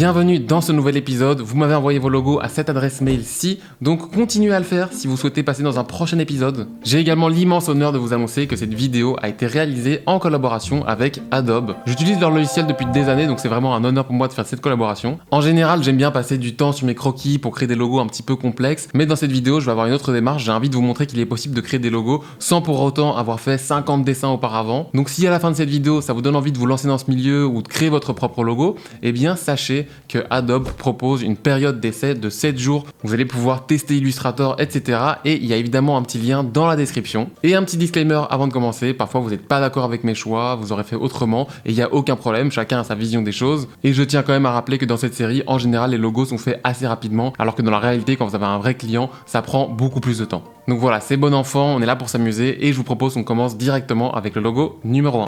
Bienvenue dans ce nouvel épisode. Vous m'avez envoyé vos logos à cette adresse mail-ci, donc continuez à le faire si vous souhaitez passer dans un prochain épisode. J'ai également l'immense honneur de vous annoncer que cette vidéo a été réalisée en collaboration avec Adobe. J'utilise leur logiciel depuis des années, donc c'est vraiment un honneur pour moi de faire cette collaboration. En général, j'aime bien passer du temps sur mes croquis pour créer des logos un petit peu complexes, mais dans cette vidéo, je vais avoir une autre démarche. J'ai envie de vous montrer qu'il est possible de créer des logos sans pour autant avoir fait 50 dessins auparavant. Donc si à la fin de cette vidéo, ça vous donne envie de vous lancer dans ce milieu ou de créer votre propre logo, eh bien sachez que Adobe propose une période d'essai de 7 jours. Vous allez pouvoir tester Illustrator, etc. Et il y a évidemment un petit lien dans la description. Et un petit disclaimer avant de commencer, parfois vous n'êtes pas d'accord avec mes choix, vous aurez fait autrement, et il n'y a aucun problème, chacun a sa vision des choses. Et je tiens quand même à rappeler que dans cette série, en général, les logos sont faits assez rapidement, alors que dans la réalité, quand vous avez un vrai client, ça prend beaucoup plus de temps. Donc voilà, c'est bon enfant, on est là pour s'amuser, et je vous propose qu'on commence directement avec le logo numéro 1.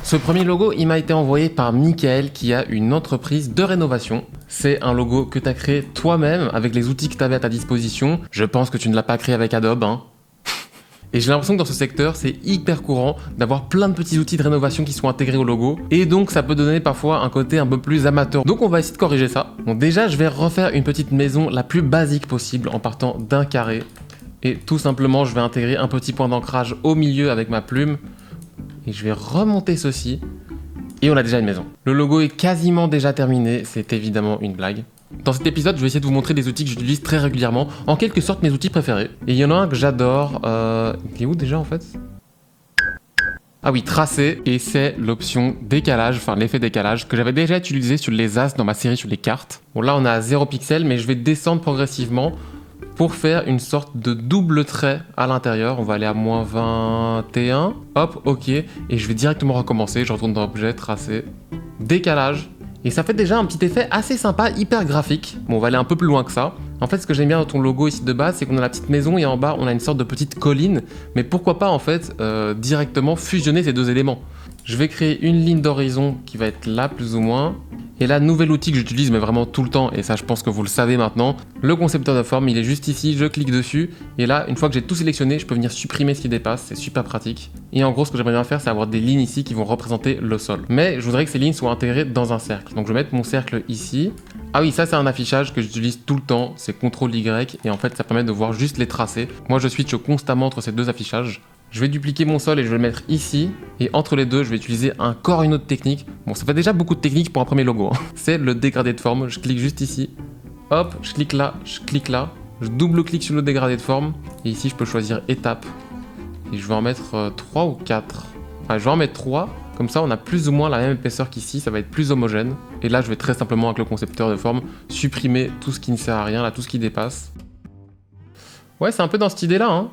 Ce premier logo, il m'a été envoyé par Michael qui a une entreprise de rénovation. C'est un logo que tu as créé toi-même avec les outils que tu avais à ta disposition. Je pense que tu ne l'as pas créé avec Adobe, hein. Et j'ai l'impression que dans ce secteur, c'est hyper courant d'avoir plein de petits outils de rénovation qui sont intégrés au logo. Et donc, ça peut donner parfois un côté un peu plus amateur. Donc, on va essayer de corriger ça. Bon, déjà, je vais refaire une petite maison la plus basique possible en partant d'un carré. Et tout simplement, je vais intégrer un petit point d'ancrage au milieu avec ma plume. Et je vais remonter ceci, et on a déjà une maison. Le logo est quasiment déjà terminé, c'est évidemment une blague. Dans cet épisode, je vais essayer de vous montrer des outils que j'utilise très régulièrement, en quelque sorte mes outils préférés. Et il y en a un que j'adore, il est où déjà en fait ? Ah oui, tracer, et c'est l'option décalage, enfin l'effet décalage, que j'avais déjà utilisé sur les as dans ma série sur les cartes. Bon là on a 0 pixels, mais je vais descendre progressivement pour faire une sorte de double trait à l'intérieur. On va aller à moins 21, hop, ok, et je vais directement recommencer, je retourne dans objet, tracer, décalage, et ça fait déjà un petit effet assez sympa, hyper graphique. Bon, on va aller un peu plus loin que ça. En fait, ce que j'aime bien dans ton logo ici de base, c'est qu'on a la petite maison et en bas, on a une sorte de petite colline, mais pourquoi pas en fait directement fusionner ces deux éléments. Je vais créer une ligne d'horizon qui va être là plus ou moins. Et là, nouvel outil que j'utilise mais vraiment tout le temps, et ça je pense que vous le savez maintenant, le concepteur de forme, il est juste ici, je clique dessus, et là, une fois que j'ai tout sélectionné, je peux venir supprimer ce qui dépasse, c'est super pratique. Et en gros, ce que j'aimerais bien faire, c'est avoir des lignes ici qui vont représenter le sol. Mais je voudrais que ces lignes soient intégrées dans un cercle. Donc je vais mettre mon cercle ici. Ah oui, ça c'est un affichage que j'utilise tout le temps, c'est CTRL-Y, et en fait ça permet de voir juste les tracés. Moi je switch constamment entre ces deux affichages. Je vais dupliquer mon sol et je vais le mettre ici. Et entre les deux, je vais utiliser encore une autre technique. Bon, ça fait déjà beaucoup de techniques pour un premier logo, hein. C'est le dégradé de forme. Je clique juste ici. Hop, je clique là, je clique là. Je double-clique sur le dégradé de forme. Et ici, je peux choisir étape. Et je vais en mettre 3 ou 4. Enfin, je vais en mettre 3. Comme ça, on a plus ou moins la même épaisseur qu'ici. Ça va être plus homogène. Et là, je vais très simplement, avec le concepteur de forme, supprimer tout ce qui ne sert à rien, là, tout ce qui dépasse. Ouais, c'est un peu dans cette idée-là, hein.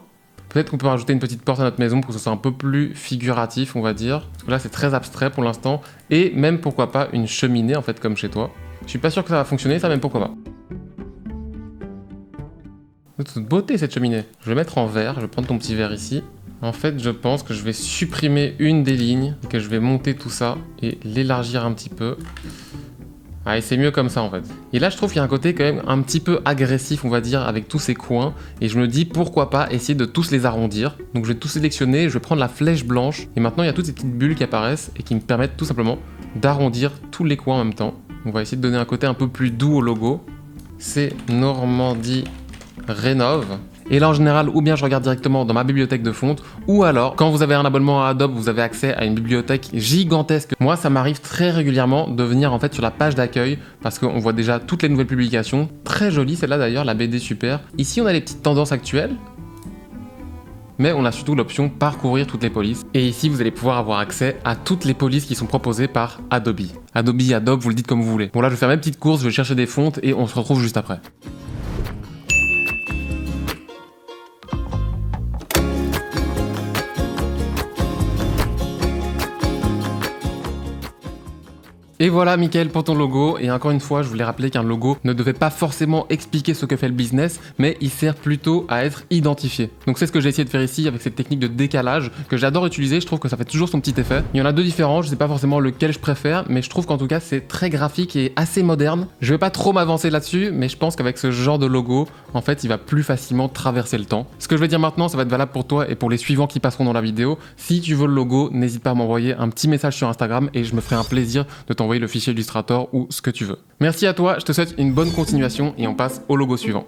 Peut-être qu'on peut rajouter une petite porte à notre maison pour que ce soit un peu plus figuratif, on va dire. Parce que là, c'est très abstrait pour l'instant. Et même, pourquoi pas, une cheminée, en fait, comme chez toi. Je suis pas sûr que ça va fonctionner, ça, même pourquoi pas. De toute beauté, cette cheminée. Je vais mettre en vert, je vais prendre ton petit verre ici. En fait, je pense que je vais supprimer une des lignes, et que je vais monter tout ça et l'élargir un petit peu. Ah, et c'est mieux comme ça en fait. Et là je trouve qu'il y a un côté quand même un petit peu agressif on va dire avec tous ces coins. Et je me dis pourquoi pas essayer de tous les arrondir. Donc je vais tout sélectionner, je vais prendre la flèche blanche. Et maintenant il y a toutes ces petites bulles qui apparaissent et qui me permettent tout simplement d'arrondir tous les coins en même temps. On va essayer de donner un côté un peu plus doux au logo. C'est Normandie Rénove. Et là en général, ou bien je regarde directement dans ma bibliothèque de fonte, ou alors, quand vous avez un abonnement à Adobe, vous avez accès à une bibliothèque gigantesque. Moi, ça m'arrive très régulièrement de venir en fait sur la page d'accueil, parce qu'on voit déjà toutes les nouvelles publications. Très jolie celle-là d'ailleurs, la BD super. Ici, on a les petites tendances actuelles. Mais on a surtout l'option parcourir toutes les polices. Et ici, vous allez pouvoir avoir accès à toutes les polices qui sont proposées par Adobe. Adobe, vous le dites comme vous voulez. Bon là, je vais faire mes petites courses, je vais chercher des fontes et on se retrouve juste après. Et voilà Mickaël pour ton logo, et encore une fois je voulais rappeler qu'un logo ne devait pas forcément expliquer ce que fait le business, mais il sert plutôt à être identifié. Donc c'est ce que j'ai essayé de faire ici avec cette technique de décalage que j'adore utiliser, je trouve que ça fait toujours son petit effet. Il y en a deux différents, je sais pas forcément lequel je préfère, mais je trouve qu'en tout cas c'est très graphique et assez moderne. Je vais pas trop m'avancer là-dessus, mais je pense qu'avec ce genre de logo, en fait il va plus facilement traverser le temps. Ce que je vais dire maintenant, ça va être valable pour toi et pour les suivants qui passeront dans la vidéo. Si tu veux le logo, n'hésite pas à m'envoyer un petit message sur Instagram et je me ferai un plaisir de t'envoyer le fichier Illustrator ou ce que tu veux. Merci à toi, je te souhaite une bonne continuation et on passe au logo suivant.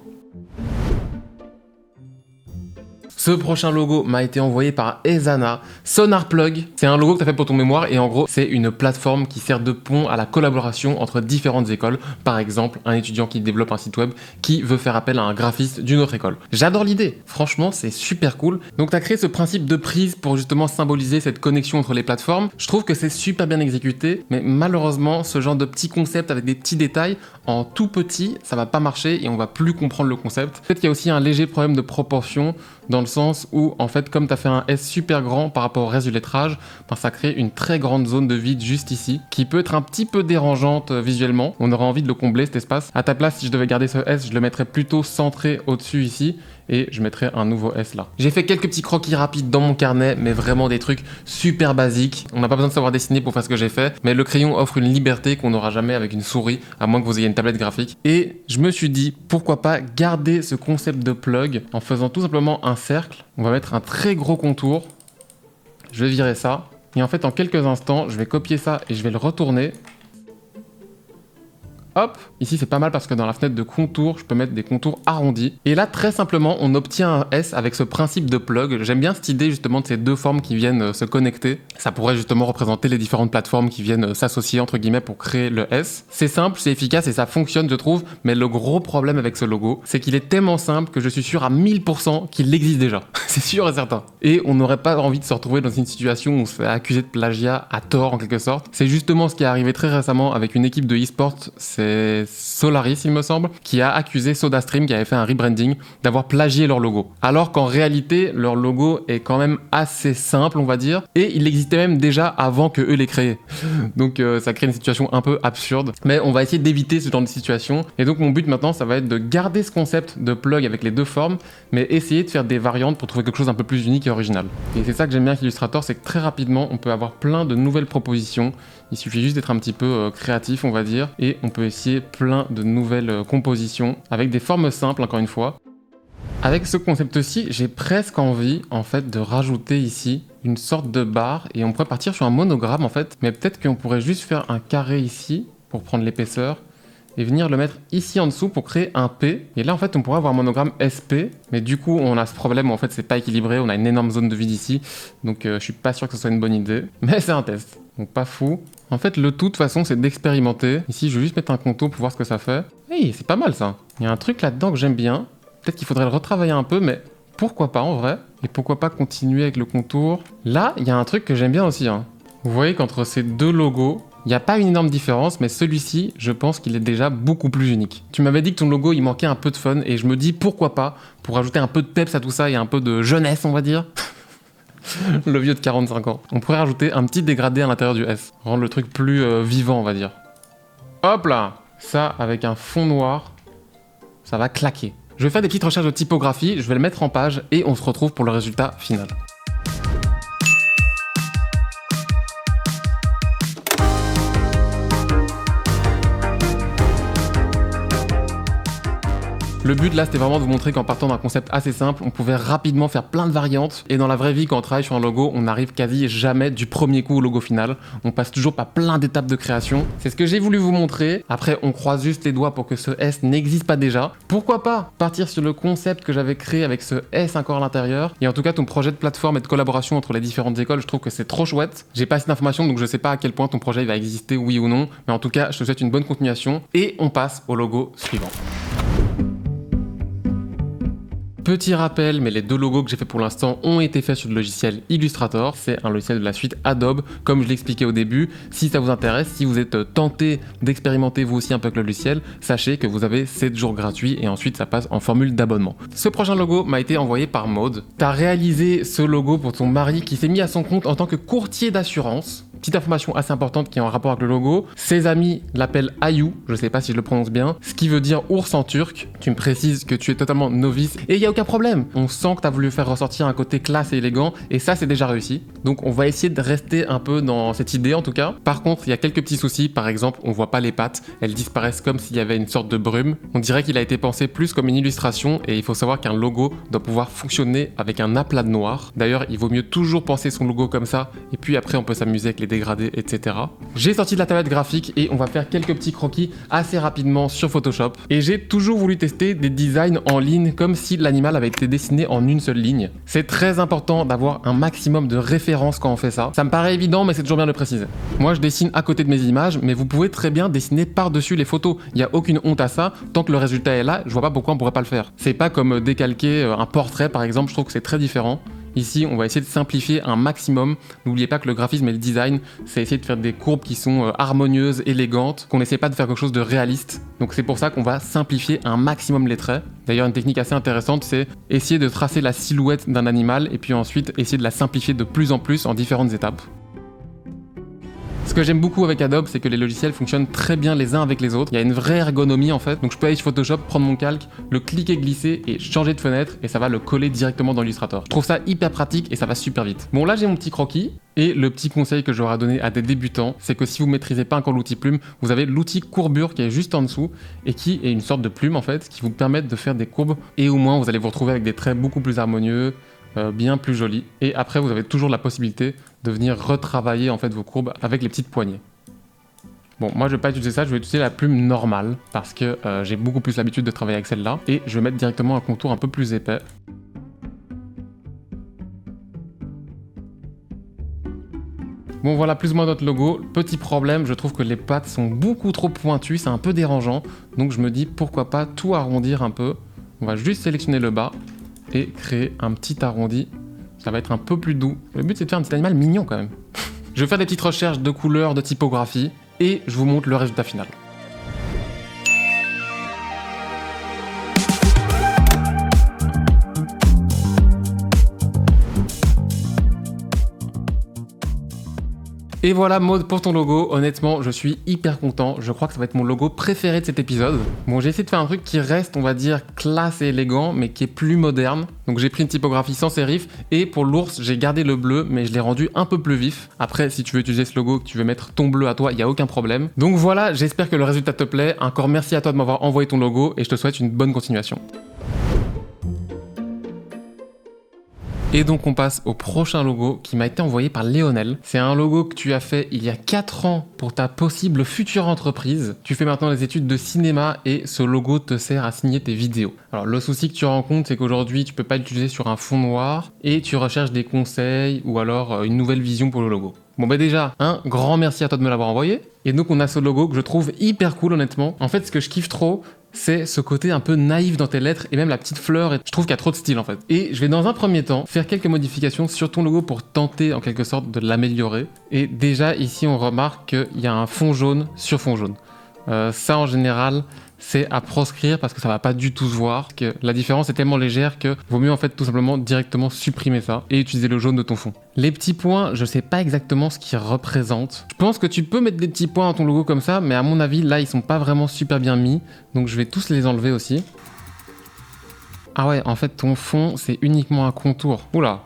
Ce prochain logo m'a été envoyé par Ezana, Sonarplug. C'est un logo que tu as fait pour ton mémoire et en gros, c'est une plateforme qui sert de pont à la collaboration entre différentes écoles. Par exemple, un étudiant qui développe un site web qui veut faire appel à un graphiste d'une autre école. J'adore l'idée. Franchement, c'est super cool. Donc, tu as créé ce principe de prise pour justement symboliser cette connexion entre les plateformes. Je trouve que c'est super bien exécuté, mais malheureusement, ce genre de petit concept avec des petits détails en tout petit, ça va pas marcher et on va plus comprendre le concept. Peut-être qu'il y a aussi un léger problème de proportion dans le sens où, en fait, comme tu as fait un S super grand par rapport au reste du lettrage, ben, ça crée une très grande zone de vide juste ici, qui peut être un petit peu dérangeante visuellement. On aurait envie de le combler, cet espace. À ta place, si je devais garder ce S, je le mettrais plutôt centré au-dessus ici, et je mettrais un nouveau S là. J'ai fait quelques petits croquis rapides dans mon carnet, mais vraiment des trucs super basiques. On n'a pas besoin de savoir dessiner pour faire ce que j'ai fait, mais le crayon offre une liberté qu'on n'aura jamais avec une souris, à moins que vous ayez une tablette graphique. Et je me suis dit, pourquoi pas garder ce concept de plug en faisant tout simplement un cercle. On va mettre un très gros contour. Je vais virer ça. Et en fait, en quelques instants, je vais copier ça et je vais le retourner. Hop, ici c'est pas mal parce que dans la fenêtre de contour, je peux mettre des contours arrondis. Et là, très simplement, on obtient un S avec ce principe de plug. J'aime bien cette idée justement de ces deux formes qui viennent se connecter. Ça pourrait justement représenter les différentes plateformes qui viennent s'associer entre guillemets pour créer le S. C'est simple, c'est efficace et ça fonctionne je trouve, mais le gros problème avec ce logo, c'est qu'il est tellement simple que je suis sûr à 1000% qu'il existe déjà. C'est sûr et certain. Et on n'aurait pas envie de se retrouver dans une situation où on se fait accuser de plagiat à tort en quelque sorte. C'est justement ce qui est arrivé très récemment avec une équipe de e-sport, c'est Solaris il me semble, qui a accusé SodaStream qui avait fait un rebranding d'avoir plagié leur logo. Alors qu'en réalité, leur logo est quand même assez simple on va dire, et il existait même déjà avant que eux les créaient. Donc ça crée une situation un peu absurde, mais on va essayer d'éviter ce genre de situation. Et donc mon but maintenant ça va être de garder ce concept de plug avec les deux formes, mais essayer de faire des variantes pour trouver quelque chose un peu plus unique et original. Et c'est ça que j'aime bien avec Illustrator, c'est que très rapidement on peut avoir plein de nouvelles propositions. Il suffit juste d'être un petit peu créatif on va dire, et on peut essayer plein de nouvelles compositions avec des formes simples encore une fois. Avec ce concept-ci, j'ai presque envie en fait de rajouter ici une sorte de barre et on pourrait partir sur un monogramme en fait, mais peut-être qu'on pourrait juste faire un carré ici pour prendre l'épaisseur et venir le mettre ici en dessous pour créer un P. Et là en fait on pourrait avoir un monogramme SP, mais du coup on a ce problème où en fait c'est pas équilibré, on a une énorme zone de vide ici, donc je suis pas sûr que ce soit une bonne idée, mais c'est un test, donc pas fou. En fait le tout de toute façon c'est d'expérimenter. Ici je vais juste mettre un contour pour voir ce que ça fait. Hey, c'est pas mal ça. Il y a un truc là-dedans que j'aime bien, peut-être qu'il faudrait le retravailler un peu, mais pourquoi pas en vrai. Et pourquoi pas continuer avec le contour. Là il y a un truc que j'aime bien aussi, hein. Vous voyez qu'entre ces deux logos, il n'y a pas une énorme différence, mais celui-ci, je pense qu'il est déjà beaucoup plus unique. Tu m'avais dit que ton logo, il manquait un peu de fun, et je me dis pourquoi pas, pour ajouter un peu de peps à tout ça et un peu de jeunesse, on va dire. Le vieux de 45 ans. On pourrait rajouter un petit dégradé à l'intérieur du S, rendre le truc plus vivant, on va dire. Hop là! Ça, avec un fond noir, ça va claquer. Je vais faire des petites recherches de typographie, je vais le mettre en page, et on se retrouve pour le résultat final. Le but là c'était vraiment de vous montrer qu'en partant d'un concept assez simple, on pouvait rapidement faire plein de variantes, et dans la vraie vie quand on travaille sur un logo, on n'arrive quasi jamais du premier coup au logo final, on passe toujours par plein d'étapes de création. C'est ce que j'ai voulu vous montrer. Après on croise juste les doigts pour que ce S n'existe pas déjà. Pourquoi pas partir sur le concept que j'avais créé avec ce S encore à l'intérieur, et en tout cas ton projet de plateforme et de collaboration entre les différentes écoles, je trouve que c'est trop chouette. J'ai pas assez d'informations donc je sais pas à quel point ton projet va exister oui ou non, mais en tout cas je te souhaite une bonne continuation, et on passe au logo suivant. Petit rappel, mais les deux logos que j'ai fait pour l'instant ont été faits sur le logiciel Illustrator. C'est un logiciel de la suite Adobe, comme je l'expliquais au début. Si ça vous intéresse, si vous êtes tenté d'expérimenter vous aussi un peu avec le logiciel, sachez que vous avez 7 jours gratuits et ensuite ça passe en formule d'abonnement. Ce prochain logo m'a été envoyé par Maud. T'as réalisé ce logo pour ton mari qui s'est mis à son compte en tant que courtier d'assurance. Petite information assez importante qui est en rapport avec le logo, ses amis l'appellent Ayou, je sais pas si je le prononce bien, ce qui veut dire ours en turc. Tu me précises que tu es totalement novice et il y a aucun problème. On sent que tu as voulu faire ressortir un côté classe et élégant et ça c'est déjà réussi. Donc on va essayer de rester un peu dans cette idée en tout cas. Par contre, il y a quelques petits soucis, par exemple, on voit pas les pattes, elles disparaissent comme s'il y avait une sorte de brume. On dirait qu'il a été pensé plus comme une illustration et il faut savoir qu'un logo doit pouvoir fonctionner avec un aplat de noir. D'ailleurs, il vaut mieux toujours penser son logo comme ça et puis après on peut s'amuser avec les dégradés, etc. J'ai sorti de la tablette graphique et on va faire quelques petits croquis assez rapidement sur Photoshop. Et j'ai toujours voulu tester des designs en ligne comme si l'animal avait été dessiné en une seule ligne. C'est très important d'avoir un maximum de références quand on fait ça. Ça me paraît évident mais c'est toujours bien de le préciser. Moi je dessine à côté de mes images mais vous pouvez très bien dessiner par-dessus les photos. Il n'y a aucune honte à ça. Tant que le résultat est là, je vois pas pourquoi on pourrait pas le faire. C'est pas comme décalquer un portrait par exemple, je trouve que c'est très différent. Ici, on va essayer de simplifier un maximum. N'oubliez pas que le graphisme et le design, c'est essayer de faire des courbes qui sont harmonieuses, élégantes, qu'on n'essaie pas de faire quelque chose de réaliste. Donc c'est pour ça qu'on va simplifier un maximum les traits. D'ailleurs, une technique assez intéressante, c'est essayer de tracer la silhouette d'un animal et puis ensuite essayer de la simplifier de plus en plus en différentes étapes. Ce que j'aime beaucoup avec Adobe, c'est que les logiciels fonctionnent très bien les uns avec les autres. Il y a une vraie ergonomie en fait. Donc je peux aller sur Photoshop, prendre mon calque, le cliquer, glisser et changer de fenêtre et ça va le coller directement dans Illustrator. Je trouve ça hyper pratique et ça va super vite. Bon là j'ai mon petit croquis et le petit conseil que j'aurais à donner à des débutants, c'est que si vous maîtrisez pas encore l'outil plume, vous avez l'outil courbure qui est juste en dessous et qui est une sorte de plume en fait, qui vous permet de faire des courbes et au moins vous allez vous retrouver avec des traits beaucoup plus harmonieux, bien plus joli. Et après, vous avez toujours la possibilité de venir retravailler en fait vos courbes avec les petites poignées. Bon, moi je vais pas utiliser ça, je vais utiliser la plume normale parce que j'ai beaucoup plus l'habitude de travailler avec celle-là. Et je vais mettre directement un contour un peu plus épais. Bon voilà plus ou moins notre logo. Petit problème, je trouve que les pattes sont beaucoup trop pointues, c'est un peu dérangeant. Donc je me dis pourquoi pas tout arrondir un peu. On va juste sélectionner le bas et créer un petit arrondi. Ça va être un peu plus doux. Le but c'est de faire un petit animal mignon quand même. Je vais faire des petites recherches de couleurs, de typographie et je vous montre le résultat final. Et voilà Maud pour ton logo, honnêtement je suis hyper content, je crois que ça va être mon logo préféré de cet épisode. Bon j'ai essayé de faire un truc qui reste on va dire classe et élégant mais qui est plus moderne. Donc j'ai pris une typographie sans sérif et pour l'ours j'ai gardé le bleu mais je l'ai rendu un peu plus vif. Après si tu veux utiliser ce logo, que tu veux mettre ton bleu à toi, il n'y a aucun problème. Donc voilà, j'espère que le résultat te plaît, encore merci à toi de m'avoir envoyé ton logo et je te souhaite une bonne continuation. Et donc on passe au prochain logo qui m'a été envoyé par Léonel. C'est un logo que tu as fait il y a 4 ans pour ta possible future entreprise. Tu fais maintenant des études de cinéma et ce logo te sert à signer tes vidéos. Alors le souci que tu rencontres c'est qu'aujourd'hui tu peux pas l'utiliser sur un fond noir et tu recherches des conseils ou alors une nouvelle vision pour le logo. Bon bah déjà, un grand merci à toi de me l'avoir envoyé. Et donc on a ce logo que je trouve hyper cool honnêtement. En fait ce que je kiffe trop, c'est ce côté un peu naïf dans tes lettres et même la petite fleur, je trouve qu'il y a trop de style en fait. Et je vais dans un premier temps faire quelques modifications sur ton logo pour tenter en quelque sorte de l'améliorer. Et déjà ici on remarque qu'il y a un fond jaune sur fond jaune. Ça en général c'est à proscrire parce que ça va pas du tout se voir, que la différence est tellement légère que vaut mieux en fait tout simplement directement supprimer ça et utiliser le jaune de ton fond. Les petits points, je sais pas exactement ce qu'ils représentent. Je pense que tu peux mettre des petits points dans ton logo comme ça, mais à mon avis là ils sont pas vraiment super bien mis, donc je vais tous les enlever aussi. Ah ouais, en fait ton fond c'est uniquement un contour. Oula.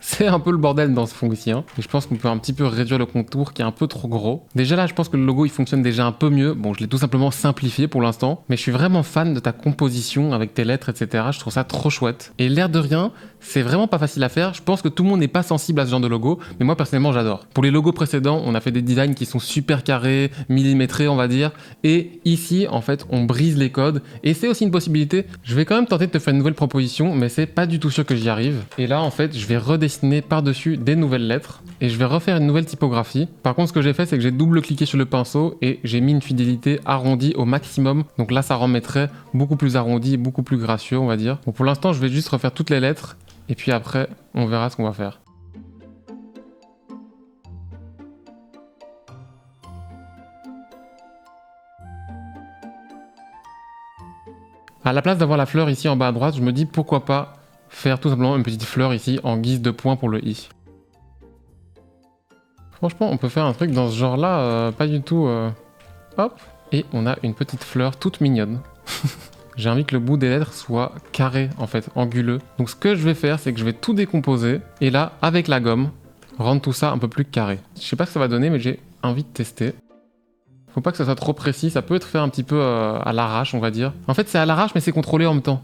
C'est un peu le bordel dans ce fond ici, hein. Et je pense qu'on peut un petit peu réduire le contour qui est un peu trop gros. Déjà là, je pense que le logo il fonctionne déjà un peu mieux. Bon, je l'ai tout simplement simplifié pour l'instant, mais je suis vraiment fan de ta composition avec tes lettres, etc. Je trouve ça trop chouette. Et l'air de rien, c'est vraiment pas facile à faire. Je pense que tout le monde n'est pas sensible à ce genre de logo, mais moi personnellement j'adore. Pour les logos précédents, on a fait des designs qui sont super carrés, millimétrés on va dire. Et ici, en fait, on brise les codes. Et c'est aussi une possibilité. Je vais quand même tenter de te faire une nouvelle proposition, mais c'est pas du tout sûr que j'y arrive. Et là, en fait, je vais redessiner par-dessus des nouvelles lettres et je vais refaire une nouvelle typographie. Par contre, ce que j'ai fait, c'est que j'ai double-cliqué sur le pinceau et j'ai mis une fidélité arrondie au maximum. Donc là, ça remettrait beaucoup plus arrondi, beaucoup plus gracieux, on va dire. Bon, pour l'instant, je vais juste refaire toutes les lettres et puis après, on verra ce qu'on va faire. À la place d'avoir la fleur ici en bas à droite, je me dis pourquoi pas faire tout simplement une petite fleur ici en guise de point pour le i. Franchement, on peut faire un truc dans ce genre-là, pas du tout... Hop. Et on a une petite fleur toute mignonne. J'ai envie que le bout des lettres soit carré, en fait, anguleux. Donc ce que je vais faire, c'est que je vais tout décomposer. Et là, avec la gomme, rendre tout ça un peu plus carré. Je sais pas ce que ça va donner, mais j'ai envie de tester. Faut pas que ça soit trop précis, ça peut être fait un petit peu à l'arrache, on va dire. En fait, c'est à l'arrache, mais c'est contrôlé en même temps.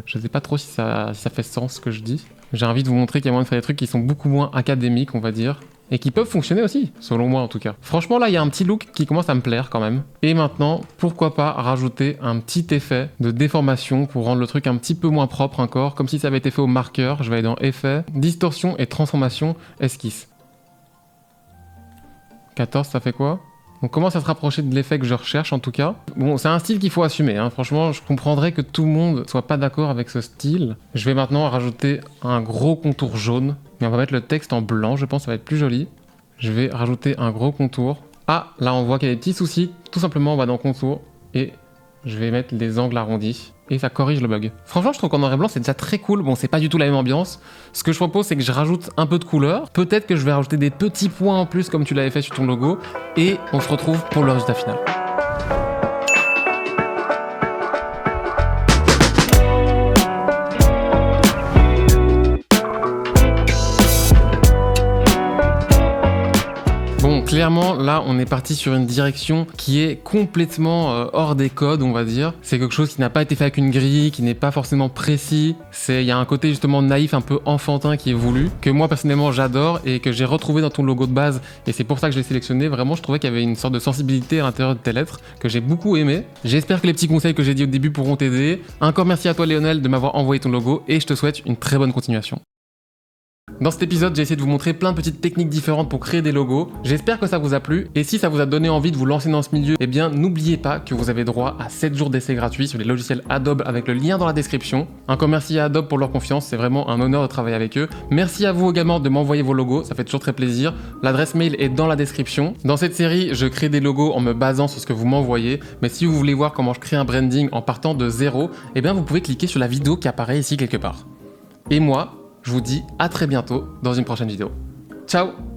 Je sais pas trop si ça fait sens ce que je dis. J'ai envie de vous montrer qu'il y a moyen de faire des trucs qui sont beaucoup moins académiques, on va dire. Et qui peuvent fonctionner aussi, selon moi en tout cas. Franchement, là, il y a un petit look qui commence à me plaire quand même. Et maintenant, pourquoi pas rajouter un petit effet de déformation pour rendre le truc un petit peu moins propre encore, comme si ça avait été fait au marqueur. Je vais aller dans Effet, Distorsion et Transformation, Esquisse. 14, ça fait quoi? On commence à se rapprocher de l'effet que je recherche en tout cas. Bon, c'est un style qu'il faut assumer, hein. Franchement, je comprendrais que tout le monde soit pas d'accord avec ce style. Je vais maintenant rajouter un gros contour jaune. Mais on va mettre le texte en blanc, je pense que ça va être plus joli. Je vais rajouter un gros contour. Ah, là on voit qu'il y a des petits soucis. Tout simplement, on va dans contour et je vais mettre les angles arrondis. Et ça corrige le bug. Franchement, je trouve qu'en noir et blanc, c'est déjà très cool. Bon, c'est pas du tout la même ambiance. Ce que je propose, c'est que je rajoute un peu de couleur. Peut-être que je vais rajouter des petits points en plus, comme tu l'avais fait sur ton logo. Et on se retrouve pour le résultat final. Bon, clairement, là, on est parti sur une direction qui est complètement hors des codes, on va dire. C'est quelque chose qui n'a pas été fait avec une grille, qui n'est pas forcément précis. Il y a un côté justement naïf, un peu enfantin qui est voulu, que moi, personnellement, j'adore et que j'ai retrouvé dans ton logo de base. Et c'est pour ça que je l'ai sélectionné. Vraiment, je trouvais qu'il y avait une sorte de sensibilité à l'intérieur de tes lettres que j'ai beaucoup aimé. J'espère que les petits conseils que j'ai dit au début pourront t'aider. Encore merci à toi, Lionel, de m'avoir envoyé ton logo et je te souhaite une très bonne continuation. Dans cet épisode, j'ai essayé de vous montrer plein de petites techniques différentes pour créer des logos. J'espère que ça vous a plu. Et si ça vous a donné envie de vous lancer dans ce milieu, eh bien, n'oubliez pas que vous avez droit à 7 jours d'essai gratuits sur les logiciels Adobe avec le lien dans la description. Encore merci à Adobe pour leur confiance. C'est vraiment un honneur de travailler avec eux. Merci à vous également de m'envoyer vos logos. Ça fait toujours très plaisir. L'adresse mail est dans la description. Dans cette série, je crée des logos en me basant sur ce que vous m'envoyez. Mais si vous voulez voir comment je crée un branding en partant de zéro, eh bien, vous pouvez cliquer sur la vidéo qui apparaît ici quelque part. Et moi, je vous dis à très bientôt dans une prochaine vidéo. Ciao!